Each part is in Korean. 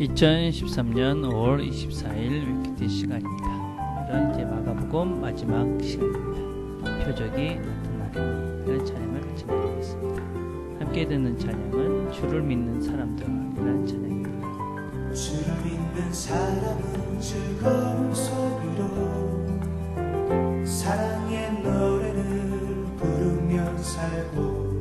2013년 5월 24일 위키티 시간입니다. 오늘은 이제 마가복음 마지막 시간입니다. 표적이 나타나리니 이런 찬양을 같이 드리겠습니다. 함께 듣는 찬양은 주를 믿는 사람들이라는 찬양입니다. 주를 믿는 사람은 즐거운 소리로 사랑의 노래를 부르며 살고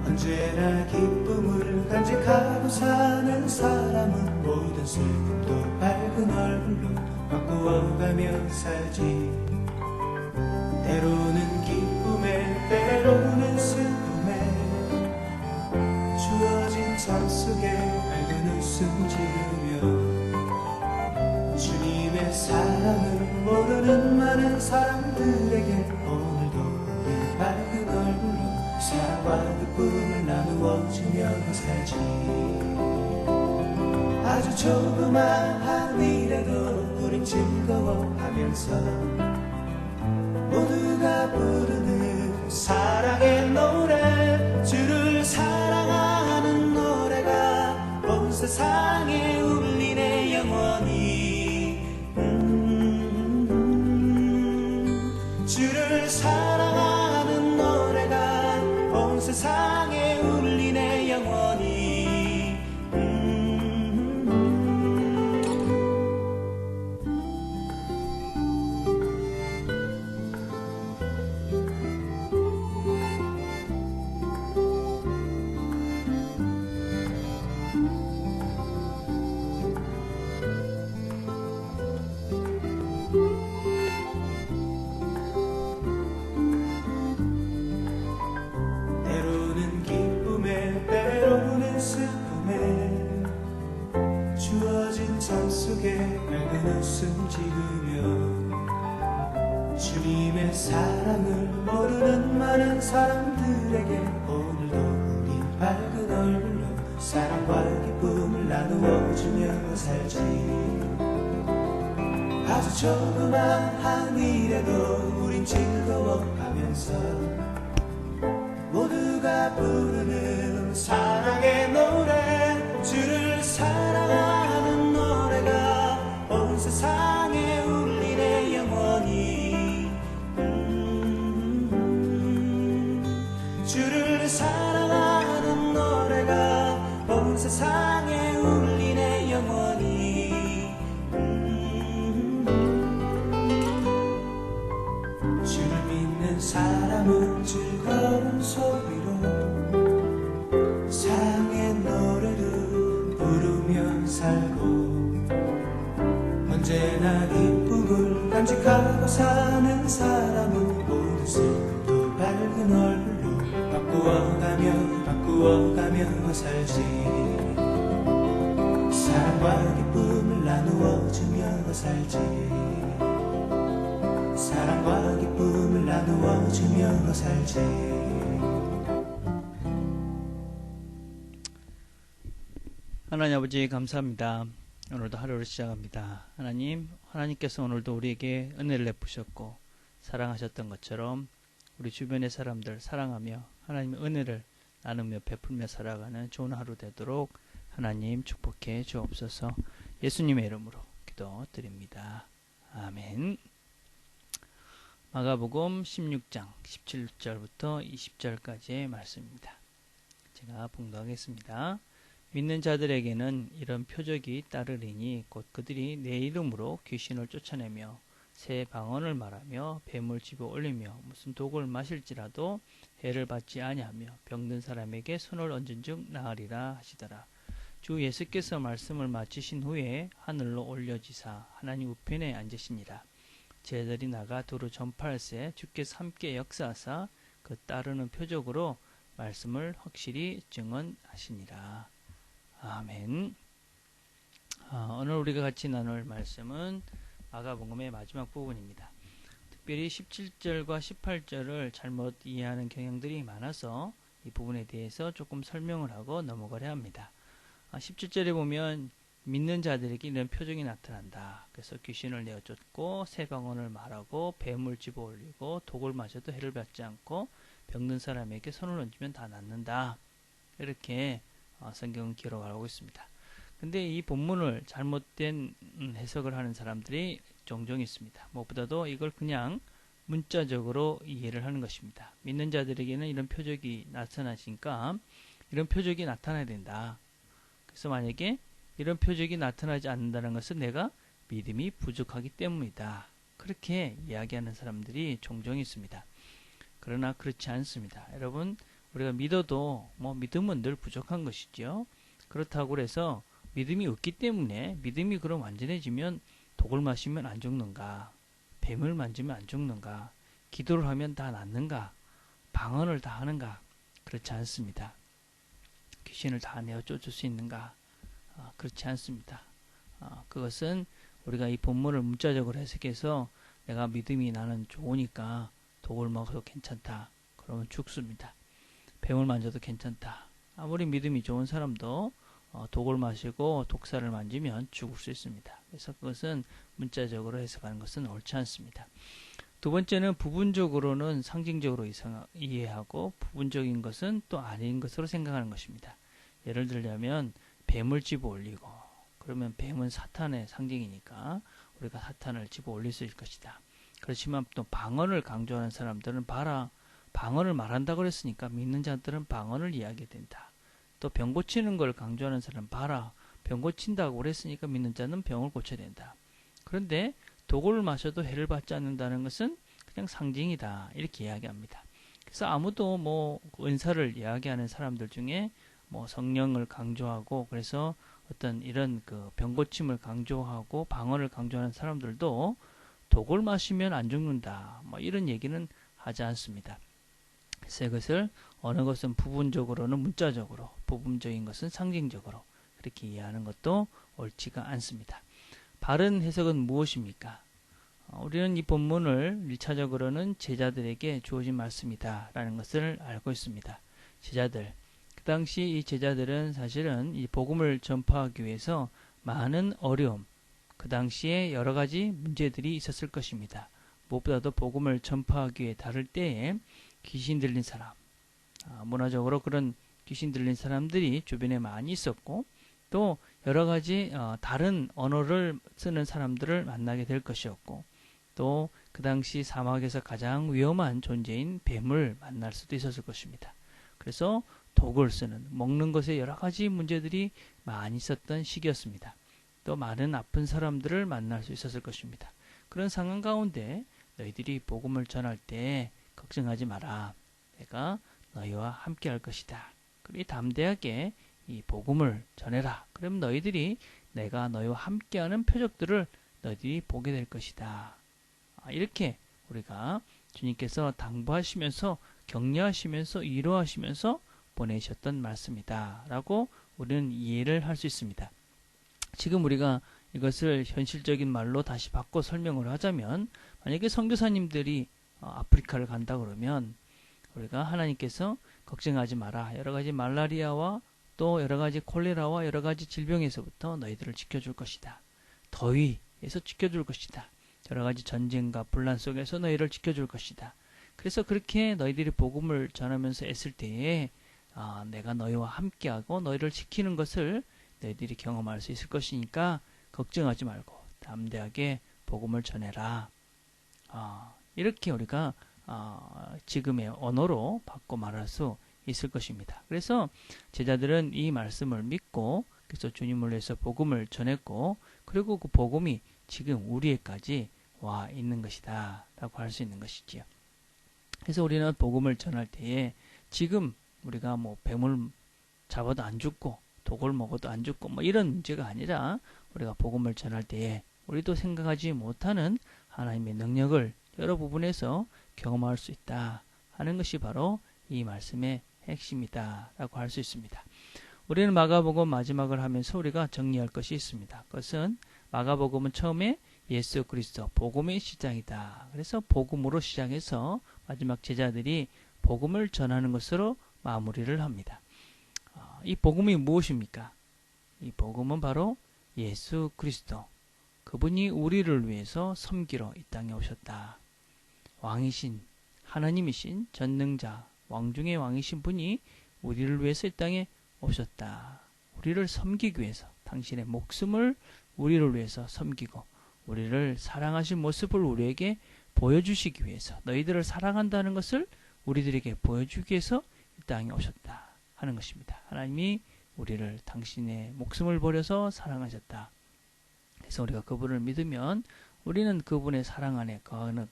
언제나 기쁨을 간직하고 사는 사람은 모든 슬픔도 밝은 얼굴로 바꾸어가며 살지. 때로는 기쁨에 때로는 슬픔에 주어진 삶 속에 밝은 웃음 지으며 주님의 사랑을 모르는 많은 사람들에게 오늘도 우리 밝은 얼굴로 사랑과 기쁨을 나누어주며 살지. 아주 조그마한 일에도 우린 즐거워하면서 모두가 부르는 사랑의 노래, 주를 사랑하는 노래가 온 세상에 울리네 영원히. 주를 사랑하는 노래가 온 세상에 울리네 영원히. 밝은 웃음 지으며 주님의 사랑을 모르는 많은 사람들에게 오늘도 우리 밝은 얼굴로 사랑과 기쁨을 나누어주며 살지. 아주 조그마한 일에도 우린 즐거워하면서 모두가 부르는 사랑의 노래, 주를 사랑하는 노래가 온 세상에 울리네 영원히. 주를 사랑하는 노래가 온 세상에 울리네 영원히. 주를 믿는 사람은 즐거운 소리로 사랑의 노래를 부르며 살고 언제나 기쁨을 간직하고 사는 사람은 모든 슬픔도 밝은 얼굴로 바꾸어가며 살지. 사랑과 기쁨을 나누어주며 살지. 사랑과 기쁨을 나누어주며 살지. 하나님 아버지 감사합니다. 오늘도 하루를 시작합니다. 하나님께서 오늘도 우리에게 은혜를 베푸셨고 사랑하셨던 것처럼 우리 주변의 사람들 사랑하며 하나님의 은혜를 나누며 베풀며 살아가는 좋은 하루 되도록 하나님 축복해 주옵소서. 예수님의 이름으로 기도드립니다. 아멘. 마가복음 16장 17절부터 20절까지의 말씀입니다. 제가 봉독하겠습니다. 믿는 자들에게는 이런 표적이 따르리니 곧 그들이 내 이름으로 귀신을 쫓아내며 새 방언을 말하며 뱀을 집어 올리며 무슨 독을 마실지라도 해를 받지 아니하며 병든 사람에게 손을 얹은 즉 나으리라 하시더라. 주 예수께서 말씀을 마치신 후에 하늘로 올려지사 하나님 우편에 앉으시니라. 제자들이 나가 두루 전파할세 주께서 함께 역사하사 그 따르는 표적으로 말씀을 확실히 증언하시니라. 아멘. 오늘 우리가 같이 나눌 말씀은 마가복음의 마지막 부분입니다. 특별히 17절과 18절을 잘못 이해하는 경향들이 많아서 이 부분에 대해서 조금 설명을 하고 넘어가려 합니다. 17절에 보면 믿는 자들에게 이런 표적이 나타난다. 그래서 귀신을 내어쫓고 새 방언을 말하고 뱀을 집어 올리고 독을 마셔도 해를 받지 않고 병든 사람에게 손을 얹으면 다 낫는다. 이렇게 성경은 기록하고 있습니다. 근데 이 본문을 잘못된 해석을 하는 사람들이 종종 있습니다. 무엇보다도 이걸 그냥 문자적으로 이해를 하는 것입니다. 믿는 자들에게는 이런 표적이 나타나시니까 이런 표적이 나타나야 된다. 그래서 만약에 이런 표적이 나타나지 않는다는 것은 내가 믿음이 부족하기 때문이다. 그렇게 이야기하는 사람들이 종종 있습니다. 그러나 그렇지 않습니다. 여러분, 우리가 믿어도 믿음은 늘 부족한 것이죠. 그렇다고 해서 믿음이 없기 때문에 믿음이 그럼 완전해지면 독을 마시면 안 죽는가? 뱀을 만지면 안 죽는가? 기도를 하면 다 낫는가? 방언을 다 하는가? 그렇지 않습니다. 귀신을 다 내어 쫓을 수 있는가? 그렇지 않습니다. 그것은 우리가 이 본문을 문자적으로 해석해서 내가 믿음이 나는 좋으니까 독을 먹어도 괜찮다. 그러면 죽습니다. 뱀을 만져도 괜찮다. 아무리 믿음이 좋은 사람도 독을 마시고 독사를 만지면 죽을 수 있습니다. 그래서 그것은 문자적으로 해석하는 것은 옳지 않습니다. 두 번째는 부분적으로는 상징적으로 이해하고 부분적인 것은 또 아닌 것으로 생각하는 것입니다. 예를 들자면 뱀을 집어 올리고 그러면 뱀은 사탄의 상징이니까 우리가 사탄을 집어 올릴 수 있을 것이다. 그렇지만 또 방언을 강조하는 사람들은 봐라. 방언을 말한다고 그랬으니까 믿는 자들은 방언을 이야기된다. 또 병 고치는 걸 강조하는 사람은 봐라. 병 고친다고 그랬으니까 믿는 자는 병을 고쳐야 된다. 그런데 독을 마셔도 해를 받지 않는다는 것은 그냥 상징이다. 이렇게 이야기합니다. 그래서 아무도 은사를 이야기하는 사람들 중에 성령을 강조하고 그래서 어떤 이런 그 병 고침을 강조하고 방언을 강조하는 사람들도 독을 마시면 안 죽는다. 이런 얘기는 하지 않습니다. 그래서 이것을 어느 것은 부분적으로는 문자적으로, 부분적인 것은 상징적으로 그렇게 이해하는 것도 옳지가 않습니다. 바른 해석은 무엇입니까? 우리는 이 본문을 1차적으로는 제자들에게 주어진 말씀이다 라는 것을 알고 있습니다. 제자들, 그 당시 이 제자들은 사실은 이 복음을 전파하기 위해서 많은 어려움, 그 당시에 여러 가지 문제들이 있었을 것입니다. 무엇보다도 복음을 전파하기 위해 다를 때에 귀신 들린 사람, 문화적으로 그런 귀신 들린 사람들이 주변에 많이 있었고 또 여러 가지 다른 언어를 쓰는 사람들을 만나게 될 것이었고 또 그 당시 사막에서 가장 위험한 존재인 뱀을 만날 수도 있었을 것입니다. 그래서 독을 쓰는, 먹는 것에 여러 가지 문제들이 많이 있었던 시기였습니다. 또 많은 아픈 사람들을 만날 수 있었을 것입니다. 그런 상황 가운데 너희들이 복음을 전할 때 걱정하지 마라. 내가 너희와 함께 할 것이다. 그리 담대하게 이 복음을 전해라. 그럼 너희들이 내가 너희와 함께하는 표적들을 너희들이 보게 될 것이다. 이렇게 우리가 주님께서 당부하시면서 격려하시면서 위로하시면서 보내셨던 말씀이다. 라고 우리는 이해를 할 수 있습니다. 지금 우리가 이것을 현실적인 말로 다시 바꿔 설명을 하자면 만약에 선교사님들이 아프리카를 간다 그러면 우리가 하나님께서 걱정하지 마라. 여러 가지 말라리아와 또 여러 가지 콜레라와 여러 가지 질병에서부터 너희들을 지켜줄 것이다. 더위에서 지켜줄 것이다. 여러 가지 전쟁과 분란 속에서 너희를 지켜줄 것이다. 그래서 그렇게 너희들이 복음을 전하면서 애쓸 때에 내가 너희와 함께하고 너희를 지키는 것을 너희들이 경험할 수 있을 것이니까 걱정하지 말고 담대하게 복음을 전해라. 이렇게 우리가 지금의 언어로 바꿔 말할 수 있을 것입니다. 그래서 제자들은 이 말씀을 믿고 그래서 주님을 위해서 복음을 전했고 그리고 그 복음이 지금 우리에까지 와 있는 것이다 라고 할 수 있는 것이지요. 그래서 우리는 복음을 전할 때에 지금 우리가 뱀을 잡아도 안 죽고 독을 먹어도 안 죽고 이런 문제가 아니라 우리가 복음을 전할 때에 우리도 생각하지 못하는 하나님의 능력을 여러 부분에서 경험할 수 있다 하는 것이 바로 이 말씀의 핵심이다 라고 할 수 있습니다. 우리는 마가복음 마지막을 하면서 우리가 정리할 것이 있습니다. 그것은 마가복음은 처음에 예수 그리스도 복음의 시작이다. 그래서 복음으로 시작해서 마지막 제자들이 복음을 전하는 것으로 마무리를 합니다. 이 복음이 무엇입니까? 이 복음은 바로 예수 그리스도. 그분이 우리를 위해서 섬기러 이 땅에 오셨다. 왕이신 하나님이신 전능자 왕 중의 왕이신 분이 우리를 위해서 이 땅에 오셨다. 우리를 섬기기 위해서 당신의 목숨을 우리를 위해서 섬기고 우리를 사랑하신 모습을 우리에게 보여주시기 위해서 너희들을 사랑한다는 것을 우리들에게 보여주기 위해서 이 땅에 오셨다 하는 것입니다. 하나님이 우리를 당신의 목숨을 버려서 사랑하셨다. 그래서 우리가 그분을 믿으면 우리는 그분의 사랑 안에 거하는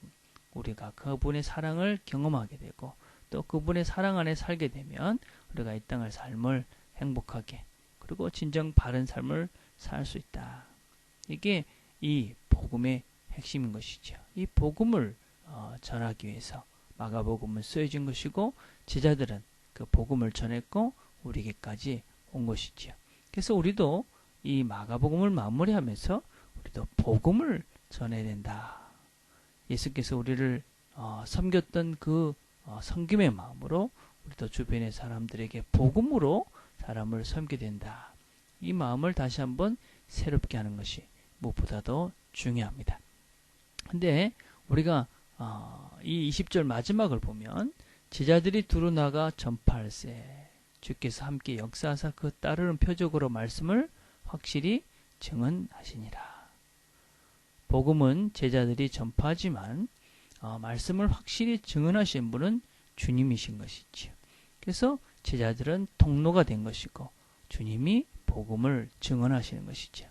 우리가 그분의 사랑을 경험하게 되고 또 그분의 사랑 안에 살게 되면 우리가 이 땅의 삶을 행복하게 그리고 진정 바른 삶을 살 수 있다. 이게 이 복음의 핵심인 것이죠. 이 복음을 전하기 위해서 마가복음은 쓰여진 것이고 제자들은 그 복음을 전했고 우리에게까지 온 것이지요. 그래서 우리도 이 마가복음을 마무리하면서 우리도 복음을 전해야 된다. 예수께서 우리를 섬겼던 그 섬김의 마음으로 우리도 주변의 사람들에게 복음으로 사람을 섬기게 된다. 이 마음을 다시 한번 새롭게 하는 것이 무엇보다도 중요합니다. 근데 우리가 이 20절 마지막을 보면 제자들이 두루 나가 전파할세 주께서 함께 역사하사 그 따르는 표적으로 말씀을 확실히 증언하시니라. 복음은 제자들이 전파하지만 말씀을 확실히 증언하신 분은 주님이신 것이지요. 그래서 제자들은 통로가 된 것이고 주님이 복음을 증언하시는 것이죠.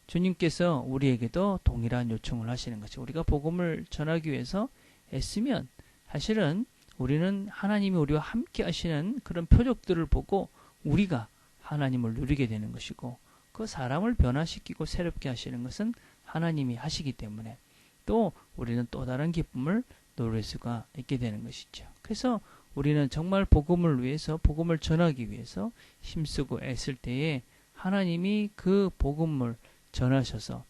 주님께서 우리에게도 동일한 요청을 하시는 것이죠. 우리가 복음을 전하기 위해서 애쓰면 사실은 우리는 하나님이 우리와 함께 하시는 그런 표적들을 보고 우리가 하나님을 누리게 되는 것이고 그 사람을 변화시키고 새롭게 하시는 것은 하나님이 하시기 때문에 또 우리는 또 다른 기쁨을 누릴 수가 있게 되는 것이죠. 그래서 우리는 정말 복음을 위해서 복음을 전하기 위해서 힘쓰고 애쓸 때에 하나님이 그 복음을 전하셔서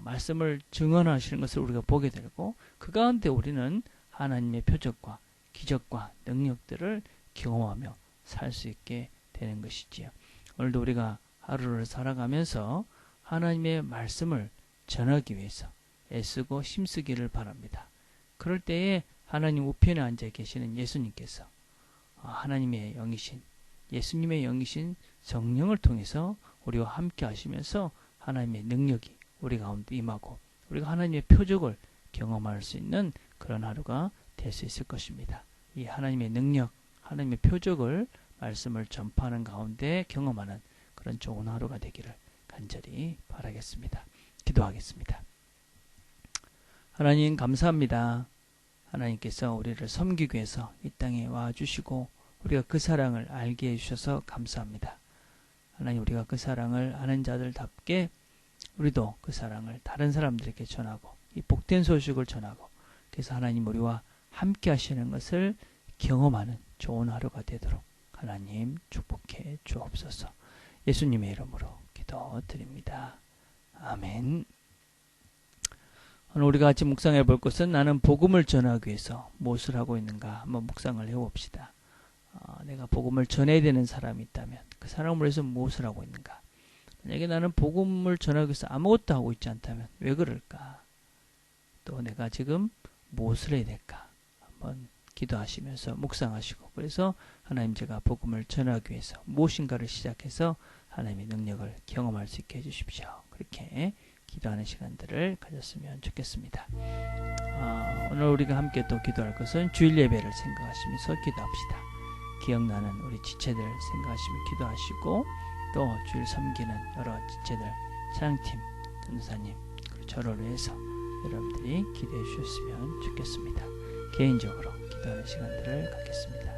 말씀을 증언하시는 것을 우리가 보게 되고 그 가운데 우리는 하나님의 표적과 기적과 능력들을 경험하며 살 수 있게 되는 것이지요. 오늘도 우리가 하루를 살아가면서 하나님의 말씀을 전하기 위해서 애쓰고 힘쓰기를 바랍니다. 그럴 때에 하나님 우편에 앉아 계시는 예수님께서 하나님의 영이신 예수님의 영이신 성령을 통해서 우리와 함께 하시면서 하나님의 능력이 우리 가운데 임하고 우리가 하나님의 표적을 경험할 수 있는 그런 하루가 될 수 있을 것입니다. 이 하나님의 능력, 하나님의 표적을 말씀을 전파하는 가운데 경험하는 그런 좋은 하루가 되기를 간절히 바라겠습니다. 기도하겠습니다. 하나님 감사합니다. 하나님께서 우리를 섬기기 위해서 이 땅에 와주시고 우리가 그 사랑을 알게 해주셔서 감사합니다. 하나님 우리가 그 사랑을 아는 자들답게 우리도 그 사랑을 다른 사람들에게 전하고 이 복된 소식을 전하고 그래서 하나님 우리와 함께 하시는 것을 경험하는 좋은 하루가 되도록 하나님 축복해 주옵소서. 예수님의 이름으로 기도드립니다. 아멘. 오늘 우리가 같이 묵상해 볼 것은 나는 복음을 전하기 위해서 무엇을 하고 있는가 한번 묵상을 해봅시다. 내가 복음을 전해야 되는 사람이 있다면 그 사람을 위해서 무엇을 하고 있는가? 만약에 나는 복음을 전하기 위해서 아무것도 하고 있지 않다면 왜 그럴까? 또 내가 지금 무엇을 해야 될까? 한번 기도하시면서 묵상하시고 그래서 하나님 제가 복음을 전하기 위해서 무엇인가를 시작해서 하나님의 능력을 경험할 수 있게 해주십시오. 그렇게 기도하는 시간들을 가졌으면 좋겠습니다. 오늘 우리가 함께 또 기도할 것은 주일 예배를 생각하시면서 기도합시다. 기억나는 우리 지체들 생각하시며 기도하시고 또 주일 섬기는 여러 지체들 찬양팀, 전도사님 그리고 저를 위해서 여러분들이 기도해 주셨으면 좋겠습니다. 개인적으로 기도하는 시간들을 갖겠습니다.